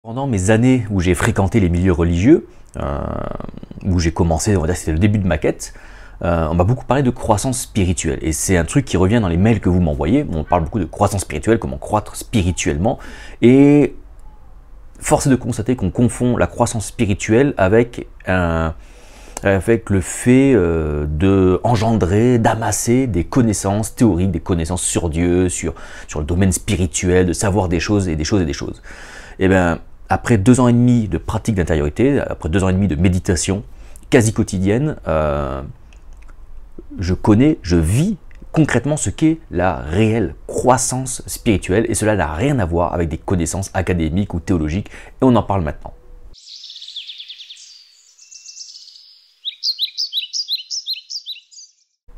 Pendant mes années où j'ai fréquenté les milieux religieux, où j'ai commencé, on va dire c'était le début de ma quête, on m'a beaucoup parlé de croissance spirituelle. Et c'est un truc qui revient dans les mails que vous m'envoyez. On parle beaucoup de croissance spirituelle, comment croître spirituellement. Et force est de constater qu'on confond la croissance spirituelle avec le fait d'engendrer, d'amasser des connaissances théoriques, des connaissances sur Dieu, sur le domaine spirituel, de savoir des choses et des choses et des choses. Et bien, après 2 ans et demi de pratique d'intériorité, après 2 ans et demi de méditation quasi quotidienne, je vis concrètement ce qu'est la réelle croissance spirituelle, et cela n'a rien à voir avec des connaissances académiques ou théologiques, et on en parle maintenant.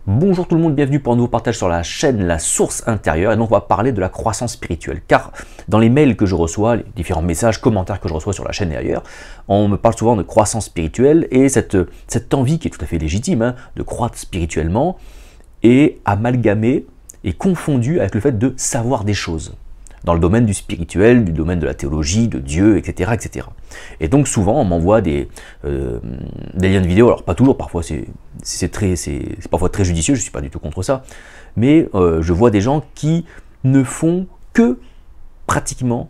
Bonjour tout le monde, bienvenue pour un nouveau partage sur la chaîne La Source Intérieure, et donc on va parler de la croissance spirituelle, car dans les mails que je reçois, les différents messages, commentaires que je reçois sur la chaîne et ailleurs, on me parle souvent de croissance spirituelle, et cette envie qui est tout à fait légitime, de croître spirituellement, est amalgamée et confondue avec le fait de savoir des choses, dans le domaine du spirituel, du domaine de la théologie, de Dieu, etc. etc. Et donc souvent on m'envoie des liens de vidéo, alors pas toujours, parfois c'est parfois très judicieux, je ne suis pas du tout contre ça, mais je vois des gens qui ne font que pratiquement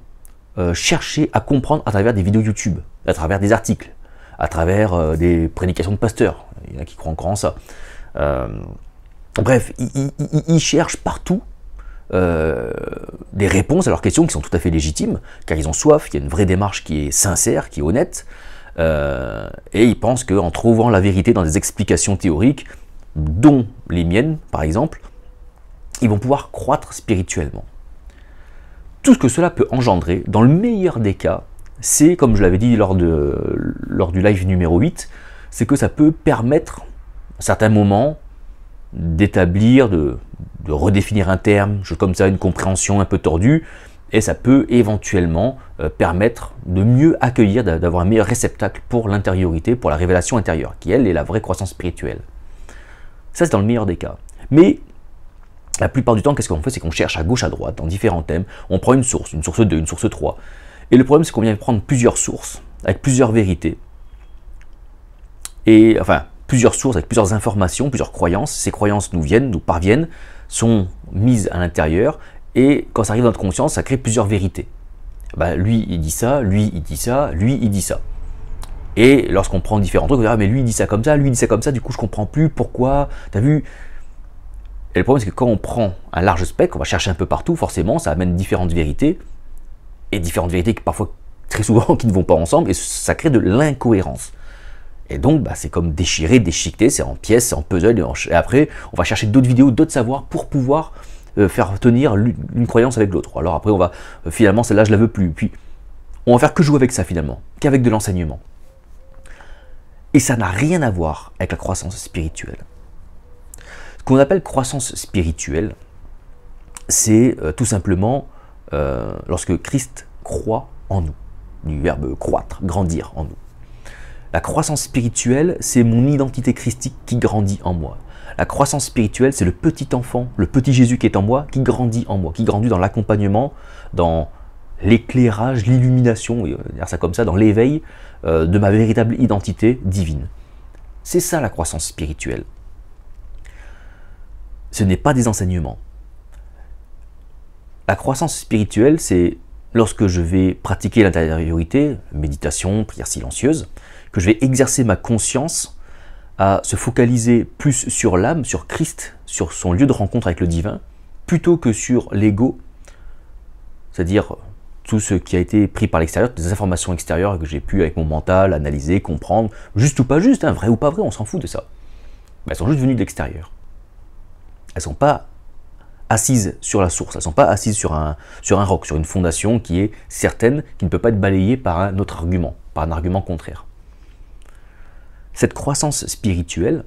chercher à comprendre à travers des vidéos YouTube, à travers des articles, à travers des prédications de pasteurs, il y en a qui croient encore en ça. Bref, ils cherchent partout des réponses à leurs questions qui sont tout à fait légitimes, car ils ont soif, il y a une vraie démarche qui est sincère, qui est honnête, et ils pensent qu'en trouvant la vérité dans des explications théoriques, dont les miennes par exemple, ils vont pouvoir croître spirituellement. Tout ce que cela peut engendrer, dans le meilleur des cas, c'est, comme je l'avais dit lors du live numéro 8, c'est que ça peut permettre, à certains moments, d'établir, de redéfinir un terme, chose comme ça, une compréhension un peu tordue, et ça peut éventuellement permettre de mieux accueillir, d'avoir un meilleur réceptacle pour l'intériorité, pour la révélation intérieure, qui elle est la vraie croissance spirituelle. Ça c'est dans le meilleur des cas. Mais la plupart du temps, qu'est-ce qu'on fait? C'est qu'on cherche à gauche, à droite, dans différents thèmes, on prend une source 2, une source 3. Et le problème c'est qu'on vient prendre plusieurs sources, avec plusieurs vérités, et enfin, plusieurs sources avec plusieurs informations, plusieurs croyances. Ces croyances nous parviennent, sont mises à l'intérieur, et quand ça arrive dans notre conscience, ça crée plusieurs vérités. Bah, lui il dit ça, lui il dit ça, lui il dit ça. Et lorsqu'on prend différents trucs, on dit ah mais lui il dit ça comme ça, lui il dit ça comme ça, du coup je comprends plus pourquoi, t'as vu? Et le problème c'est que quand on prend un large spectre, on va chercher un peu partout, forcément ça amène différentes vérités, et différentes vérités qui parfois, très souvent, qui ne vont pas ensemble, et ça crée de l'incohérence. Et donc, bah, c'est comme déchirer, déchiqueter, c'est en pièces, c'est en puzzle, et après, on va chercher d'autres vidéos, d'autres savoirs pour pouvoir faire tenir une croyance avec l'autre. Alors après, on va, finalement, celle-là, je la veux plus. Puis, on va faire que jouer avec ça, finalement, qu'avec de l'enseignement. Et ça n'a rien à voir avec la croissance spirituelle. Ce qu'on appelle croissance spirituelle, c'est tout simplement lorsque Christ croît en nous, du verbe croître, grandir en nous. La croissance spirituelle, c'est mon identité christique qui grandit en moi. La croissance spirituelle, c'est le petit enfant, le petit Jésus qui est en moi, qui grandit en moi, qui grandit dans l'accompagnement, dans l'éclairage, l'illumination, on va dire ça comme ça, dans l'éveil de ma véritable identité divine. C'est ça la croissance spirituelle. Ce n'est pas des enseignements. La croissance spirituelle, c'est lorsque je vais pratiquer l'intériorité, méditation, prière silencieuse, que je vais exercer ma conscience à se focaliser plus sur l'âme, sur Christ, sur son lieu de rencontre avec le divin, plutôt que sur l'ego, c'est-à-dire tout ce qui a été pris par l'extérieur, des informations extérieures que j'ai pu avec mon mental analyser, comprendre, juste ou pas juste, vrai ou pas vrai, on s'en fout de ça. Elles sont juste venues de l'extérieur. Elles ne sont pas assises sur la source, elles ne sont pas assises sur un roc, sur une fondation qui est certaine, qui ne peut pas être balayée par un autre argument, par un argument contraire. Cette croissance spirituelle,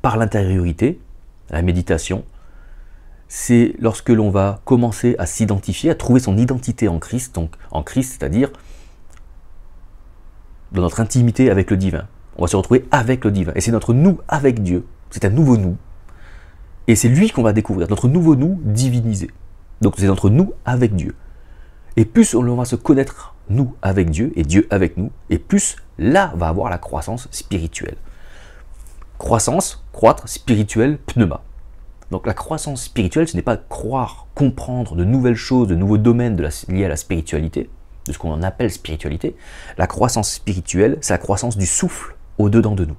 par l'intériorité, la méditation, c'est lorsque l'on va commencer à s'identifier, à trouver son identité en Christ, donc en Christ, c'est-à-dire dans notre intimité avec le divin. On va se retrouver avec le divin, et c'est notre nous avec Dieu, c'est un nouveau nous, et c'est lui qu'on va découvrir, notre nouveau nous divinisé. Donc c'est notre nous avec Dieu. Et plus on va se connaître nous avec Dieu et Dieu avec nous, et plus là va avoir la croissance spirituelle. Croissance, croître, spirituel, pneuma. Donc la croissance spirituelle, ce n'est pas croire, comprendre de nouvelles choses, de nouveaux domaines liés à la spiritualité, de ce qu'on appelle spiritualité. La croissance spirituelle, c'est la croissance du souffle au-dedans de nous.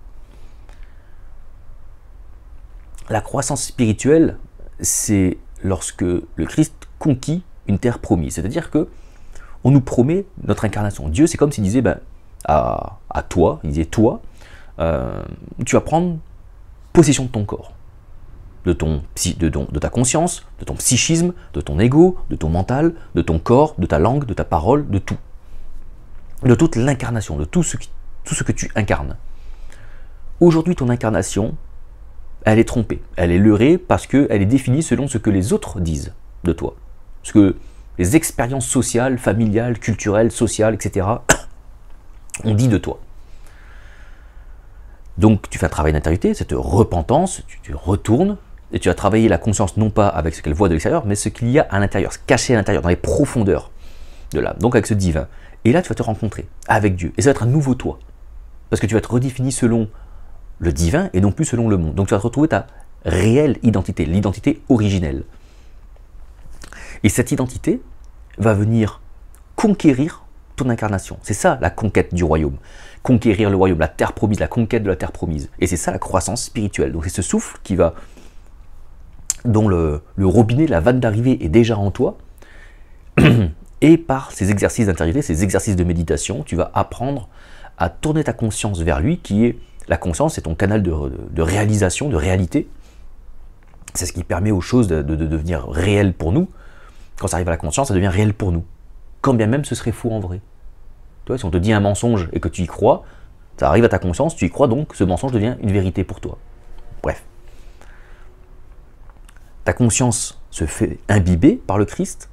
La croissance spirituelle, c'est lorsque le Christ conquit une terre promise. C'est-à-dire que on nous promet notre incarnation. Dieu, c'est comme s'il disait à toi, il disait toi, tu vas prendre possession de ton corps, de ta conscience, de ton psychisme, de ton ego, de ton mental, de ton corps, de ta langue, de ta parole, de tout. De toute l'incarnation, de tout ce que tu incarnes. Aujourd'hui, ton incarnation, elle est trompée, elle est leurrée parce qu'elle est définie selon ce que les autres disent de toi. Ce que les expériences sociales, familiales, culturelles, sociales, etc. ont dit de toi. Donc tu fais un travail d'intériorité, cette repentance, tu retournes et tu vas travailler la conscience non pas avec ce qu'elle voit de l'extérieur, mais ce qu'il y a à l'intérieur, caché à l'intérieur, dans les profondeurs de l'âme, donc avec ce divin. Et là tu vas te rencontrer avec Dieu, et ça va être un nouveau toi, parce que tu vas être redéfini selon le divin et non plus selon le monde. Donc tu vas te retrouver ta réelle identité, l'identité originelle. Et cette identité va venir conquérir ton incarnation. C'est ça la conquête du royaume. Conquérir le royaume, la terre promise, la conquête de la terre promise. Et c'est ça la croissance spirituelle. Donc c'est ce souffle dont le robinet, la vanne d'arrivée est déjà en toi. Et par ces exercices d'intériorité, ces exercices de méditation, tu vas apprendre à tourner ta conscience vers lui, qui est la conscience, c'est ton canal de réalisation, de réalité. C'est ce qui permet aux choses de devenir réelles pour nous. Quand ça arrive à la conscience, ça devient réel pour nous. Quand bien même ce serait faux en vrai. Tu vois, si on te dit un mensonge et que tu y crois, ça arrive à ta conscience, tu y crois, donc ce mensonge devient une vérité pour toi. Bref. Ta conscience se fait imbiber par le Christ.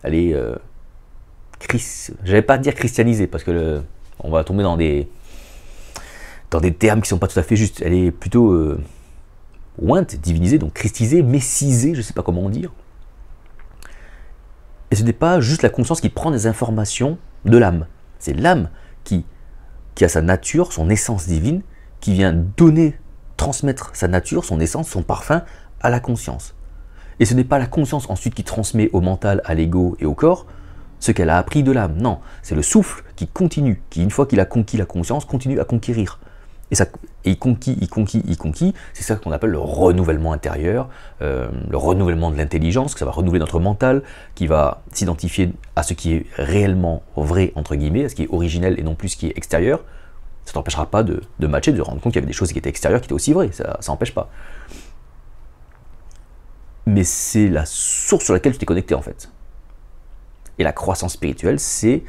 Elle est, j'allais pas dire christianisée, parce que on va tomber dans des termes qui ne sont pas tout à fait justes. Elle est plutôt ointe, divinisée, donc christisée, messisée, je ne sais pas comment dire. Et ce n'est pas juste la conscience qui prend des informations de l'âme. C'est l'âme qui a sa nature, son essence divine, qui vient transmettre sa nature, son essence, son parfum à la conscience. Et ce n'est pas la conscience ensuite qui transmet au mental, à l'ego et au corps ce qu'elle a appris de l'âme. Non, c'est le souffle qui continue, qui une fois qu'il a conquis la conscience, continue à conquérir. Et il conquit, c'est ça qu'on appelle le renouvellement intérieur, le renouvellement de l'intelligence, que ça va renouveler notre mental, qui va s'identifier à ce qui est réellement vrai, entre guillemets, à ce qui est originel et non plus ce qui est extérieur. Ça ne t'empêchera pas de matcher, de te rendre compte qu'il y avait des choses qui étaient extérieures qui étaient aussi vraies, ça n'empêche pas. Mais c'est la source sur laquelle tu t'es connecté en fait. Et la croissance spirituelle, c'est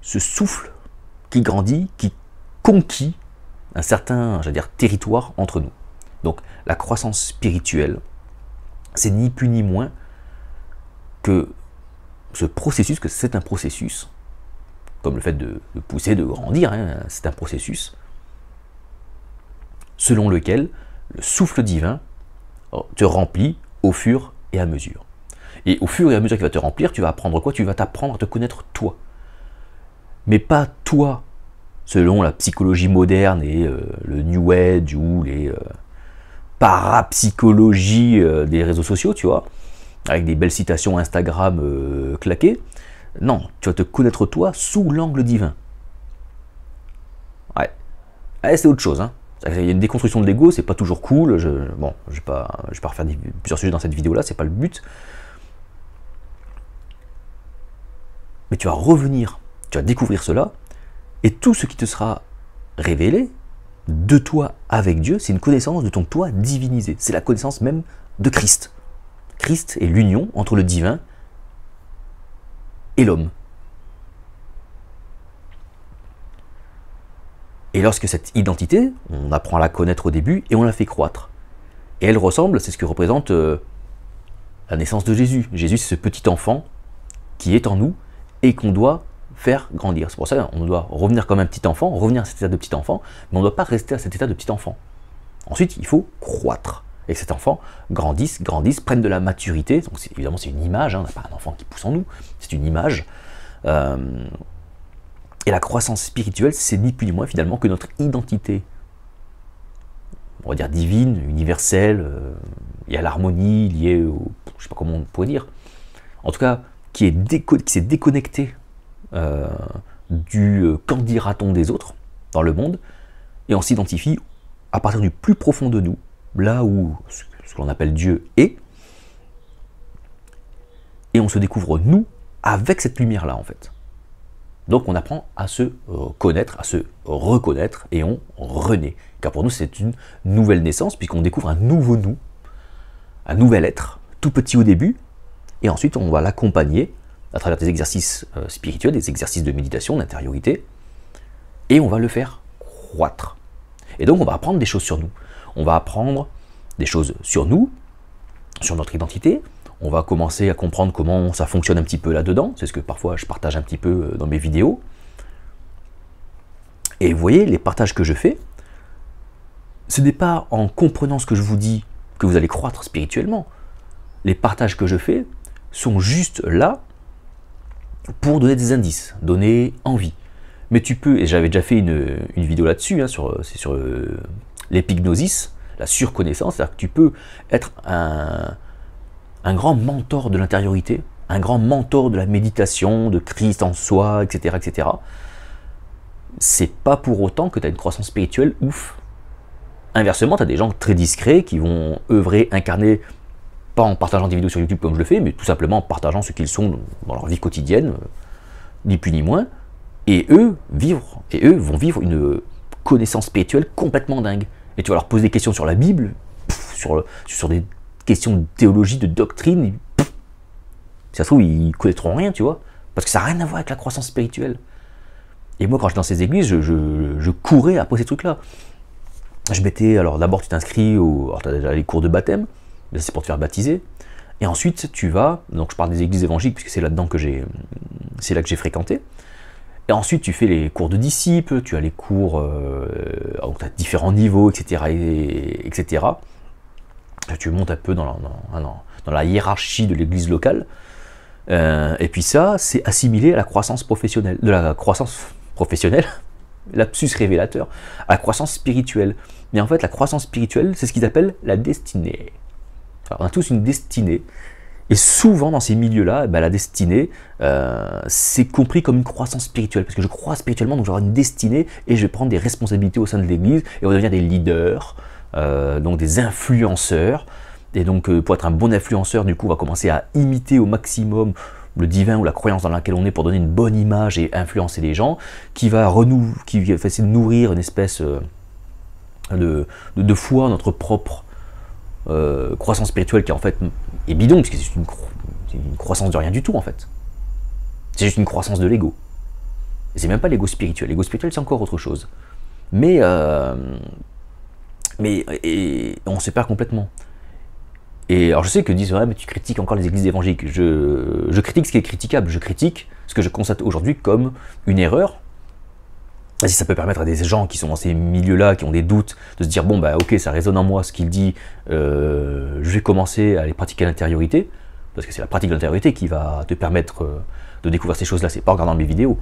ce souffle qui grandit, qui conquit un certain, j'allais dire, territoire entre nous. Donc la croissance spirituelle, c'est ni plus ni moins que ce processus, que c'est un processus, comme le fait de pousser, de grandir, hein, c'est un processus, selon lequel le souffle divin te remplit au fur et à mesure. Et au fur et à mesure qu'il va te remplir, tu vas apprendre quoi? Tu vas t'apprendre à te connaître toi. Mais pas toi, selon la psychologie moderne et le New Age ou les parapsychologies des réseaux sociaux, tu vois, avec des belles citations Instagram claquées. Non, tu vas te connaître toi sous l'angle divin. Ouais, c'est autre chose, hein. Il y a une déconstruction de l'ego, c'est pas toujours cool. Je vais pas refaire plusieurs sujets dans cette vidéo-là, c'est pas le but. Mais tu vas revenir, tu vas découvrir cela, et tout ce qui te sera révélé de toi avec Dieu, c'est une connaissance de ton toi divinisé. C'est la connaissance même de Christ. Christ est l'union entre le divin et l'homme. Et lorsque cette identité, on apprend à la connaître au début et on la fait croître. Et elle ressemble, c'est ce que représente la naissance de Jésus. Jésus, c'est ce petit enfant qui est en nous et qu'on doit faire grandir. C'est pour ça qu'on doit revenir comme un petit enfant, revenir à cet état de petit enfant, mais on ne doit pas rester à cet état de petit enfant. Ensuite, il faut croître. Et que cet enfant grandisse, prenne de la maturité. Donc évidemment, c'est une image, hein, on n'a pas un enfant qui pousse en nous, c'est une image. Et la croissance spirituelle, c'est ni plus ni moins finalement que notre identité, on va dire divine, universelle, il y a l'harmonie liée au, je sais pas comment on pourrait dire, en tout cas, qui s'est déconnectée du qu'en dira-t-on des autres dans le monde, et on s'identifie à partir du plus profond de nous, là où ce qu'on appelle Dieu est, et on se découvre nous avec cette lumière-là en fait. Donc on apprend à se connaître, à se reconnaître, et on renaît. Car pour nous c'est une nouvelle naissance, puisqu'on découvre un nouveau nous, un nouvel être, tout petit au début, et ensuite on va l'accompagner à travers des exercices spirituels, des exercices de méditation, d'intériorité, et on va le faire croître. Et donc on va apprendre des choses sur nous. On va apprendre des choses sur nous, sur notre identité. On va commencer à comprendre comment ça fonctionne un petit peu là-dedans. C'est ce que parfois je partage un petit peu dans mes vidéos. Et vous voyez, les partages que je fais, ce n'est pas en comprenant ce que je vous dis que vous allez croître spirituellement. Les partages que je fais sont juste là pour donner des indices, donner envie. Mais tu peux, et j'avais déjà fait une vidéo là-dessus, hein, c'est sur l'épignosis, la surconnaissance, c'est-à-dire que tu peux être un grand mentor de l'intériorité, un grand mentor de la méditation, de Christ en soi, etc. etc. C'est pas pour autant que tu as une croissance spirituelle ouf. Inversement, tu as des gens très discrets qui vont œuvrer, incarner, pas en partageant des vidéos sur YouTube comme je le fais, mais tout simplement en partageant ce qu'ils sont dans leur vie quotidienne, ni plus ni moins, et eux vont vivre une connaissance spirituelle complètement dingue. Et tu vas leur poser des questions sur la Bible, sur des questions de théologie, de doctrine, et si ça se trouve, ils connaîtront rien, tu vois, parce que ça n'a rien à voir avec la croissance spirituelle. Et moi, quand j'étais dans ces églises, je courais après ces trucs-là. Je mettais, alors d'abord tu t'inscris, alors tu as déjà les cours de baptême, c'est pour te faire baptiser, et ensuite tu vas, donc je parle des églises évangéliques, puisque c'est là-dedans c'est là que j'ai fréquenté, et ensuite tu fais les cours de disciples, tu as les cours, donc tu as différents niveaux, etc., etc. Tu montes un peu dans la hiérarchie de l'église locale, et puis ça, c'est assimilé à la croissance professionnelle, lapsus révélateur, à la croissance spirituelle. Mais en fait, la croissance spirituelle, c'est ce qu'ils appellent la destinée. Alors, on a tous une destinée, et souvent dans ces milieux-là, la destinée, c'est compris comme une croissance spirituelle, parce que je crois spirituellement, donc j'aurai une destinée, et je vais prendre des responsabilités au sein de l'église, et on va devenir des leaders, donc des influenceurs, et donc pour être un bon influenceur, du coup, on va commencer à imiter au maximum le divin ou la croyance dans laquelle on est pour donner une bonne image et influencer les gens, qui va essayer de nourrir une espèce de foi, notre propre croissance spirituelle qui en fait est bidon, puisque c'est une croissance de rien du tout en fait. C'est juste une croissance de l'ego. Et c'est même pas l'ego spirituel. L'ego spirituel c'est encore autre chose. Mais on se perd complètement. Et alors je sais que disent ouais, mais tu critiques encore les églises évangéliques. Je critique ce qui est critiquable. Je critique ce que je constate aujourd'hui comme une erreur. Et si ça peut permettre à des gens qui sont dans ces milieux-là, qui ont des doutes, de se dire bon bah ok, ça résonne en moi ce qu'il dit, je vais commencer à aller pratiquer l'intériorité, parce que c'est la pratique de l'intériorité qui va te permettre de découvrir ces choses-là. C'est pas en regardant mes vidéos.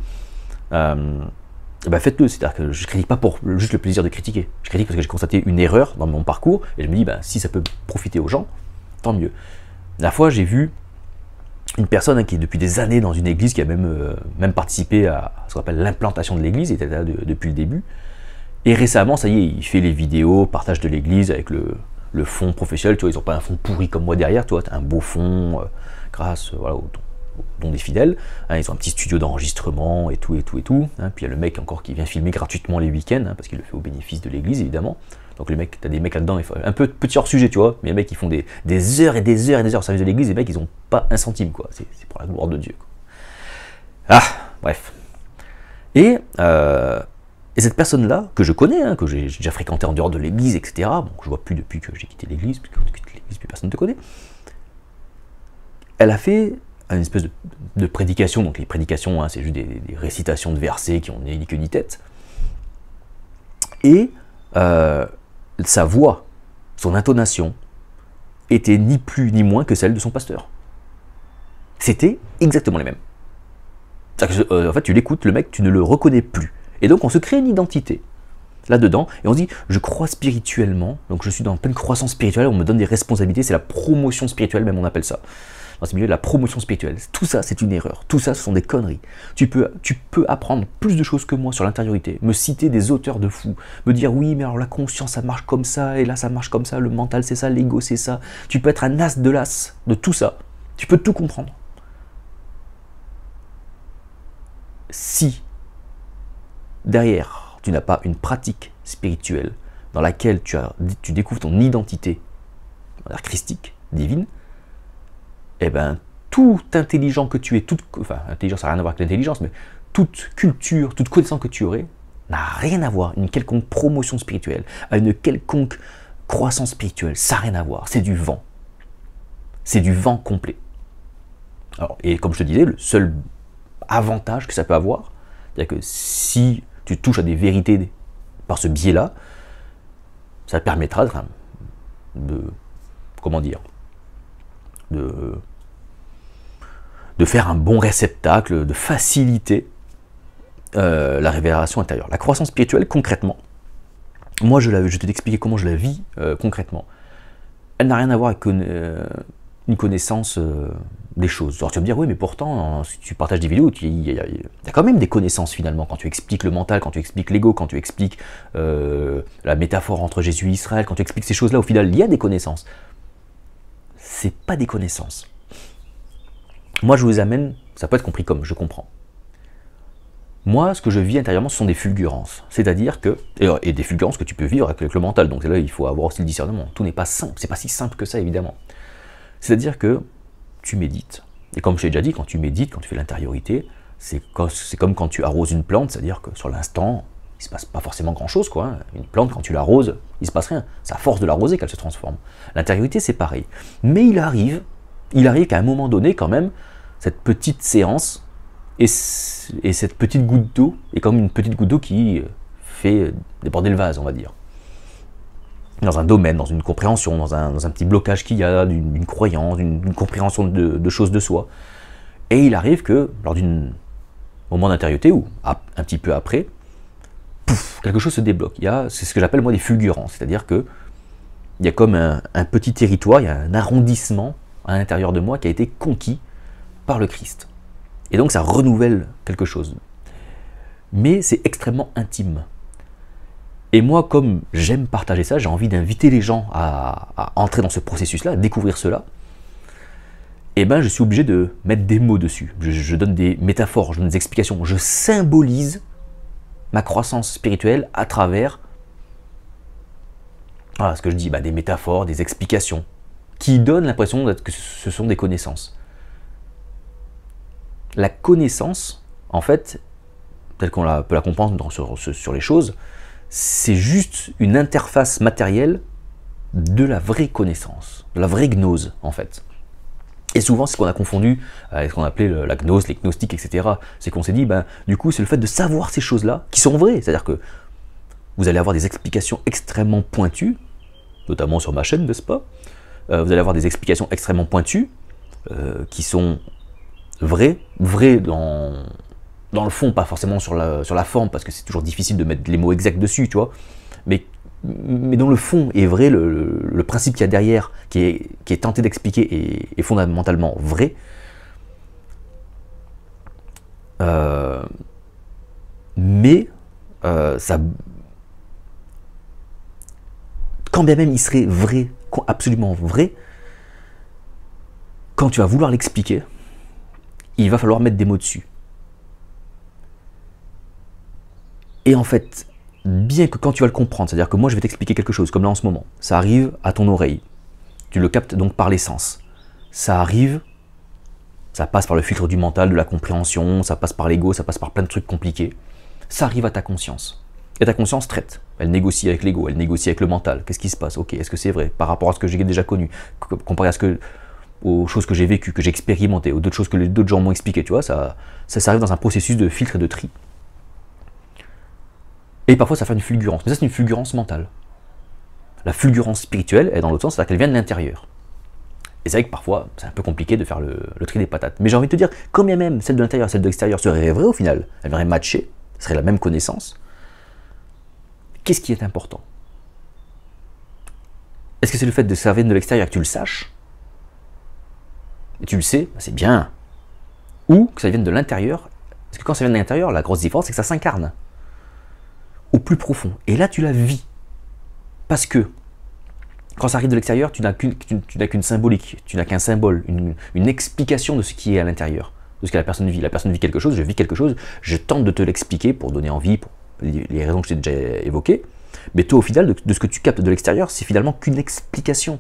Faites-le, c'est-à-dire que je critique pas pour juste le plaisir de critiquer. Je critique parce que j'ai constaté une erreur dans mon parcours et je me dis si ça peut profiter aux gens, tant mieux. La fois, j'ai vu une personne qui est depuis des années dans une église, qui a même participé à ce qu'on appelle l'implantation de l'église, il était là depuis le début. Et récemment, ça y est, il fait les vidéos, partage de l'église avec le fond professionnel. Tu vois, ils n'ont pas un fond pourri comme moi derrière, tu vois, tu as un beau fond grâce au don des fidèles. Ils ont un petit studio d'enregistrement et tout. Puis il y a le mec encore qui vient filmer gratuitement les week-ends, parce qu'il le fait au bénéfice de l'église, évidemment. Donc les mecs, t'as des mecs là-dedans, un peu petit hors sujet, tu vois, mais les mecs, ils font des heures et des heures et des heures au service de l'église, les mecs, ils ont pas un centime, quoi. C'est pour la gloire de Dieu, quoi. Bref. Et cette personne-là, que je connais, que j'ai déjà fréquenté en dehors de l'église, etc., bon, je vois plus depuis que j'ai quitté l'église, parce que quand tu quittes l'église, plus personne ne te connaît, elle a fait une espèce de prédication, donc les prédications, c'est juste des récitations de versets qui ont ni queue ni tête, et sa voix, son intonation, était ni plus ni moins que celle de son pasteur. C'était exactement les mêmes. En fait, tu l'écoutes, le mec, tu ne le reconnais plus. Et donc, on se crée une identité là-dedans, et on se dit, je crois spirituellement, donc je suis dans pleine croissance spirituelle, on me donne des responsabilités, c'est la promotion spirituelle, même on appelle ça. Dans ce milieu, la promotion spirituelle. Tout ça, c'est une erreur. Tout ça, ce sont des conneries. Tu peux apprendre plus de choses que moi sur l'intériorité, me citer des auteurs de fous, me dire, oui, mais alors la conscience, ça marche comme ça, et là, ça marche comme ça, le mental, c'est ça, l'ego, c'est ça. Tu peux être un as de l'as de tout ça. Tu peux tout comprendre. Si, derrière, tu n'as pas une pratique spirituelle dans laquelle tu découvres ton identité christique, divine, eh bien, tout intelligent que tu es, enfin, intelligence, ça n'a rien à voir avec l'intelligence, mais toute culture, toute connaissance que tu aurais, n'a rien à voir, une quelconque promotion spirituelle, à une quelconque croissance spirituelle, ça n'a rien à voir, c'est du vent. C'est du vent complet. Alors, et comme je te disais, le seul avantage que ça peut avoir, c'est-à-dire que si tu touches à des vérités par ce biais-là, ça te permettra de faire un bon réceptacle, de faciliter la révélation intérieure. La croissance spirituelle, concrètement, moi je vais t'expliquer comment je la vis concrètement. Elle n'a rien à voir avec une connaissance des choses. Alors tu vas me dire, oui, mais pourtant, si tu partages des vidéos, il y a quand même des connaissances finalement, quand tu expliques le mental, quand tu expliques l'ego, quand tu expliques la métaphore entre Jésus et Israël, quand tu expliques ces choses-là, au final, il y a des connaissances. C'est pas des connaissances. Moi, je vous amène, ça peut être compris comme je comprends. Moi, ce que je vis intérieurement, ce sont des fulgurances. C'est-à-dire que, et des fulgurances que tu peux vivre avec le mental, donc là, il faut avoir aussi le discernement. Tout n'est pas simple, c'est pas si simple que ça, évidemment. C'est-à-dire que tu médites. Et comme je t'ai déjà dit, quand tu médites, quand tu fais l'intériorité, c'est comme quand tu arroses une plante, c'est-à-dire que sur l'instant, il ne se passe pas forcément grand-chose, quoi. Une plante, quand tu l'arroses, il ne se passe rien. C'est à force de l'arroser qu'elle se transforme. L'intériorité, c'est pareil. Mais il arrive qu'à un moment donné, quand même, cette petite séance et cette petite goutte d'eau est comme une petite goutte d'eau qui fait déborder le vase, on va dire. Dans un domaine, dans une compréhension, dans un petit blocage qu'il y a, d'une croyance, d'une compréhension de choses de soi. Et il arrive que, lors d'un moment d'intériorité, ou un petit peu après, pouf, quelque chose se débloque. C'est ce que j'appelle moi des fulgurances, c'est-à-dire que il y a comme un petit territoire, il y a un arrondissement à l'intérieur de moi qui a été conquis par le Christ. Et donc ça renouvelle quelque chose. Mais c'est extrêmement intime. Et moi, comme j'aime partager ça, j'ai envie d'inviter les gens à entrer dans ce processus-là, à découvrir cela. Et ben, je suis obligé de mettre des mots dessus. Je donne des métaphores, je donne des explications. Je symbolise ma croissance spirituelle à travers, voilà ce que je dis, des métaphores, des explications, qui donnent l'impression que ce sont des connaissances. La connaissance, en fait, telle qu'on peut la comprendre sur les choses, c'est juste une interface matérielle de la vraie connaissance, de la vraie gnose, en fait. Et souvent, c'est ce qu'on a confondu avec ce qu'on appelait la gnose, les gnostiques, etc. C'est qu'on s'est dit, du coup, c'est le fait de savoir ces choses-là qui sont vraies. C'est-à-dire que vous allez avoir des explications extrêmement pointues, notamment sur ma chaîne, n'est-ce pas? Vous allez avoir des explications extrêmement pointues qui sont vraies dans le fond, pas forcément sur la forme, parce que c'est toujours difficile de mettre les mots exacts dessus, tu vois, mais dans le fond est vrai, le principe qu'il y a derrière, qui est tenté d'expliquer, est fondamentalement vrai. Mais ça, quand bien même il serait vrai, absolument vrai, quand tu vas vouloir l'expliquer, il va falloir mettre des mots dessus. Et en fait, bien que quand tu vas le comprendre, c'est-à-dire que moi je vais t'expliquer quelque chose, comme là en ce moment, ça arrive à ton oreille, tu le captes donc par les sens, ça arrive, ça passe par le filtre du mental, de la compréhension, ça passe par l'ego, ça passe par plein de trucs compliqués, ça arrive à ta conscience. Et ta conscience traite, elle négocie avec l'ego, elle négocie avec le mental, qu'est-ce qui se passe? Ok, est-ce que c'est vrai par rapport à ce que j'ai déjà connu, comparé aux choses que j'ai vécues, que j'ai expérimentées, ou d'autres choses que d'autres gens m'ont expliquées, tu vois, ça arrive dans un processus de filtre et de tri. Et parfois ça fait une fulgurance, mais ça c'est une fulgurance mentale. La fulgurance spirituelle est dans l'autre sens, c'est-à-dire qu'elle vient de l'intérieur. Et c'est vrai que parfois, c'est un peu compliqué de faire le tri des patates. Mais j'ai envie de te dire, quand bien même celle de l'intérieur et celle de l'extérieur seraient vraies au final, elles viendraient matcher, ce serait la même connaissance, qu'est-ce qui est important? Est-ce que c'est le fait que ça vienne de l'extérieur et que tu le saches? Et tu le sais, c'est bien. Ou que ça vienne de l'intérieur? Parce que quand ça vient de l'intérieur, la grosse différence, c'est que ça s'incarne. Au plus profond. Et là, tu la vis. Parce que quand ça arrive de l'extérieur, tu n'as qu'une symbolique, tu n'as qu'un symbole, une explication de ce qui est à l'intérieur, de ce que la personne vit. La personne vit quelque chose, je vis quelque chose, je tente de te l'expliquer pour donner envie, pour les raisons que je t'ai déjà évoquées. Mais toi, au final, de ce que tu captes de l'extérieur, c'est finalement qu'une explication.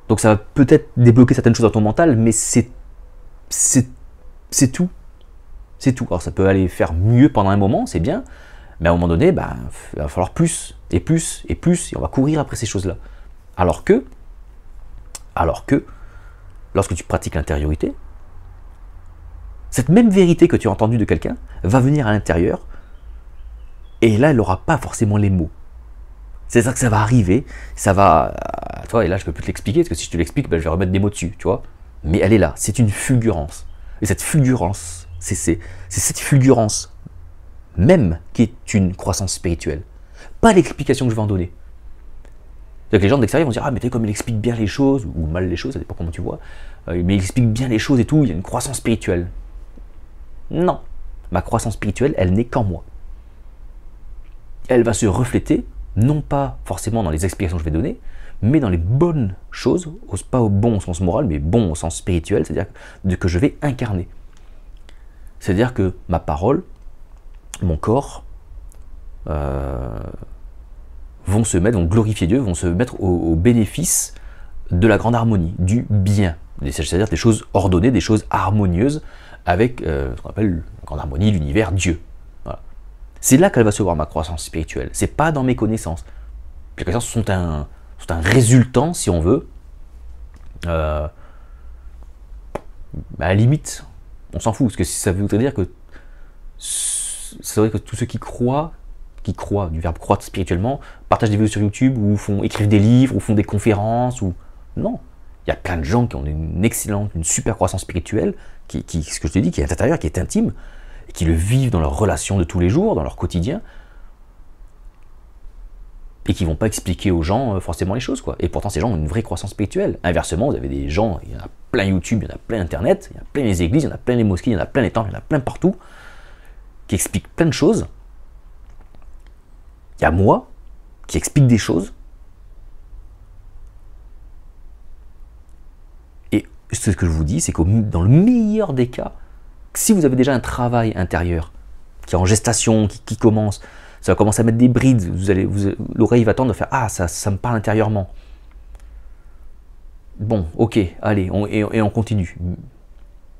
Donc ça va peut-être débloquer certaines choses dans ton mental, mais c'est tout. C'est tout. Alors ça peut aller faire mieux pendant un moment, c'est bien, mais à un moment donné, il va falloir plus, et plus, et plus, et on va courir après ces choses-là. Alors que, lorsque tu pratiques l'intériorité, cette même vérité que tu as entendue de quelqu'un va venir à l'intérieur, et là, elle n'aura pas forcément les mots. C'est-à-dire que ça va arriver, ça va... Toi, et là, je peux plus te l'expliquer, parce que si je te l'explique, je vais remettre des mots dessus, tu vois. Mais elle est là, c'est une fulgurance. Et cette fulgurance, c'est cette fulgurance même qui est une croissance spirituelle. Pas l'explication que je vais en donner. C'est-à-dire que les gens de l'extérieur vont dire « Ah, mais tu sais, comme il explique bien les choses, ou mal les choses, ça dépend comment tu vois, mais il explique bien les choses et tout, il y a une croissance spirituelle. » Non. Ma croissance spirituelle, elle n'est qu'en moi. Elle va se refléter, non pas forcément dans les explications que je vais donner, mais dans les bonnes choses, pas au bon au sens moral, mais bon au sens spirituel, c'est-à-dire que je vais incarner. C'est-à-dire que ma parole, mon corps, vont glorifier Dieu, vont se mettre au bénéfice de la grande harmonie, du bien. C'est-à-dire des choses ordonnées, des choses harmonieuses avec ce qu'on appelle la grande harmonie, l'univers, Dieu. Voilà. C'est là qu'elle va se voir, ma croissance spirituelle. C'est pas dans mes connaissances. Les connaissances sont un résultant, si on veut. À la limite, on s'en fout, parce que ça voudrait dire que tous ceux qui croient, du verbe croître spirituellement, partagent des vidéos sur YouTube, ou écrivent des livres, ou font des conférences, ou... Non. Il y a plein de gens qui ont une super croissance spirituelle, ce que je te dis, qui est à l'intérieur, qui est intime, et qui le vivent dans leurs relations de tous les jours, dans leur quotidien, et qui ne vont pas expliquer aux gens forcément les choses, quoi. Et pourtant, ces gens ont une vraie croissance spirituelle. Inversement, vous avez des gens, il y en a plein YouTube, il y en a plein Internet, il y en a plein les églises, il y en a plein les mosquées, il y en a plein les temples, il y en a plein partout, qui expliquent plein de choses. Il y a moi, qui explique des choses. Et ce que je vous dis, c'est que dans le meilleur des cas, si vous avez déjà un travail intérieur, qui est en gestation, qui commence, ça va commencer à mettre des brides, l'oreille va tendre à faire « Ah, ça me parle intérieurement ». Bon, ok, allez, et on continue.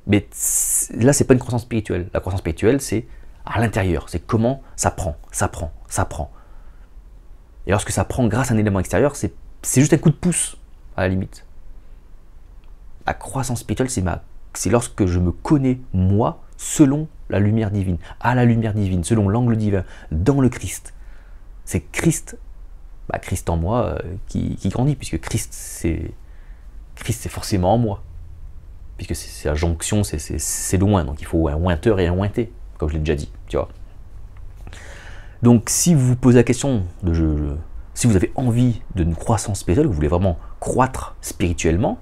Mais là, c'est pas une croissance spirituelle. La croissance spirituelle, c'est à l'intérieur. C'est comment ça prend. Et lorsque ça prend grâce à un élément extérieur, c'est juste un coup de pouce, à la limite. La croissance spirituelle, c'est lorsque je me connais, moi, selon la lumière divine, à la lumière divine, selon l'angle divin, dans le Christ. C'est Christ, Christ en moi, qui grandit, puisque Christ, c'est forcément en moi. Puisque c'est la jonction, c'est loin, donc il faut un ointeur et un ointé, comme je l'ai déjà dit, tu vois. Donc si vous vous posez la question, si vous avez envie d'une croissance spirituelle, vous voulez vraiment croître spirituellement,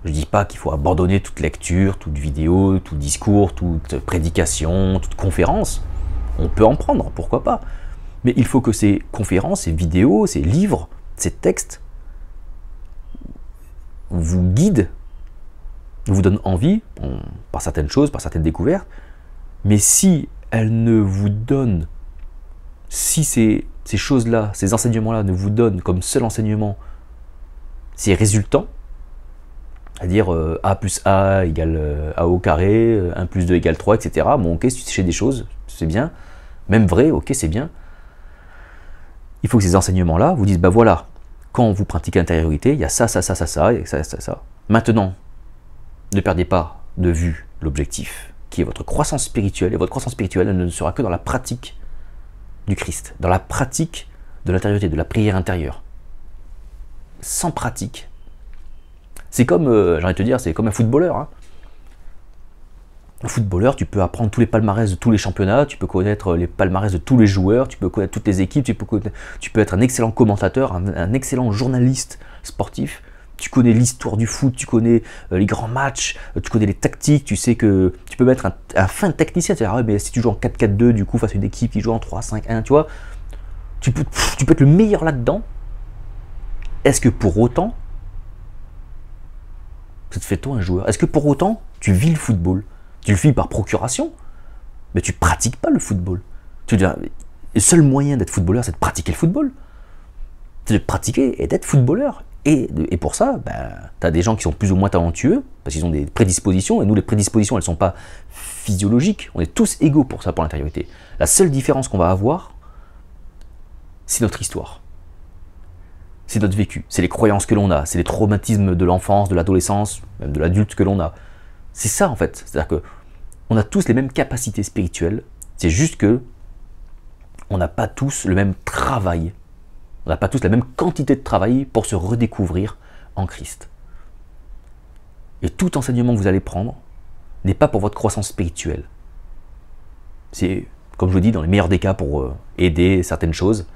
je ne dis pas qu'il faut abandonner toute lecture, toute vidéo, tout discours, toute prédication, toute conférence. On peut en prendre, pourquoi pas. Mais il faut que ces conférences, ces vidéos, ces livres, ces textes vous guident, vous donnent envie, par certaines choses, par certaines découvertes. Mais si elles ne vous donnent, si ces choses-là, ces enseignements-là ne vous donnent comme seul enseignement ces résultants, c'est-à-dire A plus A égale A au carré, 1 plus 2 égale 3, etc. Bon, ok, si tu sais des choses, c'est bien. Même vrai, ok, c'est bien. Il faut que ces enseignements-là vous disent, voilà, quand vous pratiquez l'intériorité, il y a ça, et ça. Maintenant, ne perdez pas de vue l'objectif, qui est votre croissance spirituelle. Et votre croissance spirituelle, elle ne sera que dans la pratique du Christ, dans la pratique de l'intériorité, de la prière intérieure. Sans pratique, C'est comme, j'ai envie de te dire, c'est comme un footballeur. Hein. Un footballeur, tu peux apprendre tous les palmarès de tous les championnats, tu peux connaître les palmarès de tous les joueurs, tu peux connaître toutes les équipes, tu peux être un excellent commentateur, un excellent journaliste sportif. Tu connais l'histoire du foot, tu connais les grands matchs, tu connais les tactiques, tu sais que tu peux mettre un fin technicien. Tu dis, ah ouais, mais si tu joues en 4-4-2, du coup, face à une équipe qui joue en 3-5-1, tu vois, tu peux être le meilleur là-dedans. Est-ce que pour autant, ça te fait toi un joueur? Est-ce que pour autant, tu vis le football? Tu le vis par procuration, mais tu ne pratiques pas le football. Tu veux dire, le seul moyen d'être footballeur, c'est de pratiquer le football. C'est de pratiquer et d'être footballeur. Et pour ça, ben, tu as des gens qui sont plus ou moins talentueux, parce qu'ils ont des prédispositions, et nous, les prédispositions, elles ne sont pas physiologiques. On est tous égaux pour ça, pour l'intériorité. La seule différence qu'on va avoir, c'est notre histoire. C'est notre vécu, c'est les croyances que l'on a, c'est les traumatismes de l'enfance, de l'adolescence, même de l'adulte que l'on a. C'est ça, en fait. C'est-à-dire qu'on a tous les mêmes capacités spirituelles, c'est juste que on n'a pas tous le même travail. On n'a pas tous la même quantité de travail pour se redécouvrir en Christ. Et tout enseignement que vous allez prendre n'est pas pour votre croissance spirituelle. C'est, comme je vous dis, dans les meilleurs des cas pour aider certaines choses,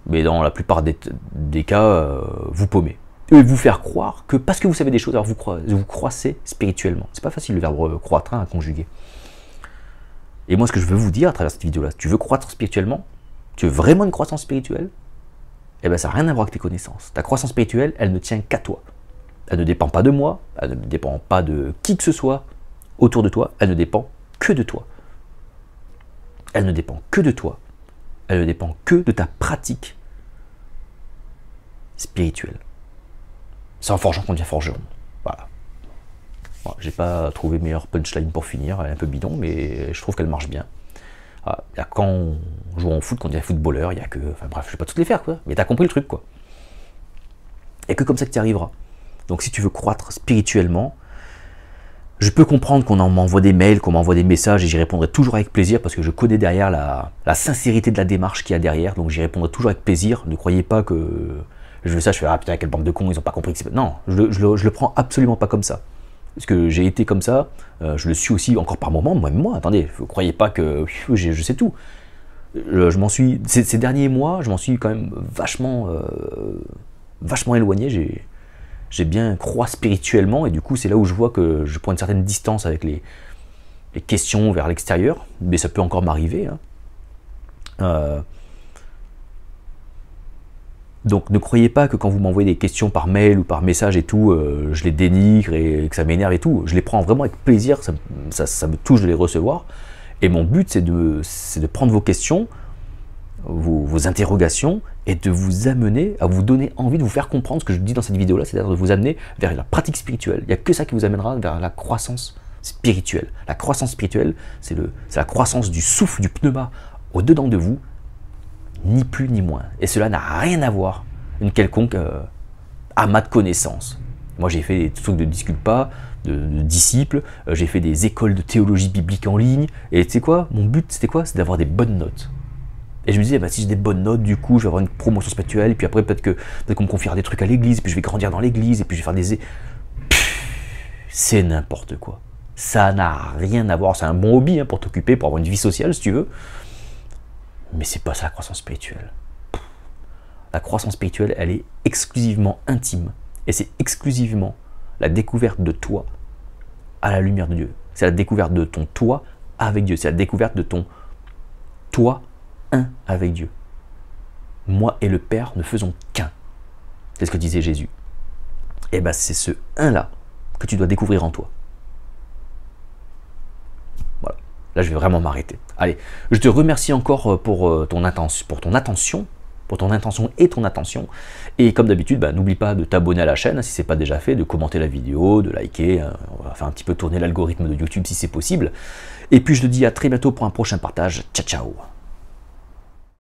mais dans la plupart des cas, vous paumez. Et vous faire croire que parce que vous savez des choses, alors vous croissez spirituellement. C'est pas facile le verbe croître à conjuguer. Et moi, ce que je veux vous dire à travers cette vidéo-là, tu veux croître spirituellement, tu veux vraiment une croissance spirituelle, eh bien, ça n'a rien à voir avec tes connaissances. Ta croissance spirituelle, elle ne tient qu'à toi. Elle ne dépend pas de moi, elle ne dépend pas de qui que ce soit autour de toi, elle ne dépend que de toi. Elle ne dépend que de toi. Elle ne dépend que de ta pratique spirituelle. C'est en forgeant qu'on devient forgeron. Voilà. Bon, j'ai pas trouvé meilleure punchline pour finir, elle est un peu bidon, mais je trouve qu'elle marche bien. Il y a quand on joue en foot, quand on devient footballeur, il y a que... Enfin bref, je vais pas toutes les faire, quoi. Mais t'as compris le truc, quoi. Et que comme ça que tu y arriveras. Donc si tu veux croître spirituellement, je peux comprendre qu'on m'envoie des mails, qu'on m'envoie des messages, et j'y répondrai toujours avec plaisir, parce que je connais derrière la sincérité de la démarche qu'il y a derrière, donc j'y répondrai toujours avec plaisir. Ne croyez pas que je fais ça, je fais « Ah putain, quelle bande de cons, ils ont pas compris que c'est... » Non, je le prends absolument pas comme ça. Parce que j'ai été comme ça, je le suis aussi encore par moments, même moi, attendez, ne croyez pas que je sais tout. Je m'en suis, ces derniers mois, je m'en suis quand même vachement éloigné, j'ai bien croît spirituellement, et du coup c'est là où je vois que je prends une certaine distance avec les questions vers l'extérieur, mais ça peut encore m'arriver. Hein. Donc ne croyez pas que quand vous m'envoyez des questions par mail ou par message et tout, je les dénigre et que ça m'énerve et tout. Je les prends vraiment avec plaisir, ça me touche de les recevoir. Et mon but, c'est de prendre vos questions, vos interrogations, et de vous amener à vous donner envie de vous faire comprendre ce que je dis dans cette vidéo-là, c'est-à-dire de vous amener vers la pratique spirituelle. Il n'y a que ça qui vous amènera vers la croissance spirituelle. La croissance spirituelle, c'est la croissance du souffle, du pneuma au-dedans de vous, ni plus ni moins. Et cela n'a rien à voir une quelconque amas de connaissances. Moi j'ai fait des trucs de discute pas, de disciples, j'ai fait des écoles de théologie biblique en ligne, et tu sais quoi, mon but c'était quoi? C'est d'avoir des bonnes notes. Et je me disais, bah, si j'ai des bonnes notes, du coup je vais avoir une promotion spirituelle, et puis après peut-être qu'on me confiera des trucs à l'église, et puis je vais grandir dans l'église, et puis je vais faire des... C'est n'importe quoi. Ça n'a rien à voir, c'est un bon hobby hein, pour t'occuper, pour avoir une vie sociale si tu veux. Mais c'est pas ça la croissance spirituelle. La croissance spirituelle, elle est exclusivement intime. Et c'est exclusivement la découverte de toi à la lumière de Dieu. C'est la découverte de ton toi avec Dieu. C'est la découverte de ton toi un avec Dieu. Moi et le Père ne faisons qu'un. C'est ce que disait Jésus. Et bien c'est ce un-là que tu dois découvrir en toi. Voilà. Là, je vais vraiment m'arrêter. Allez, je te remercie encore pour ton attention et ton attention. Et comme d'habitude, bah, n'oublie pas de t'abonner à la chaîne si ce n'est pas déjà fait, de commenter la vidéo, de liker. On va faire un petit peu tourner l'algorithme de YouTube si c'est possible. Et puis, je te dis à très bientôt pour un prochain partage. Ciao, ciao.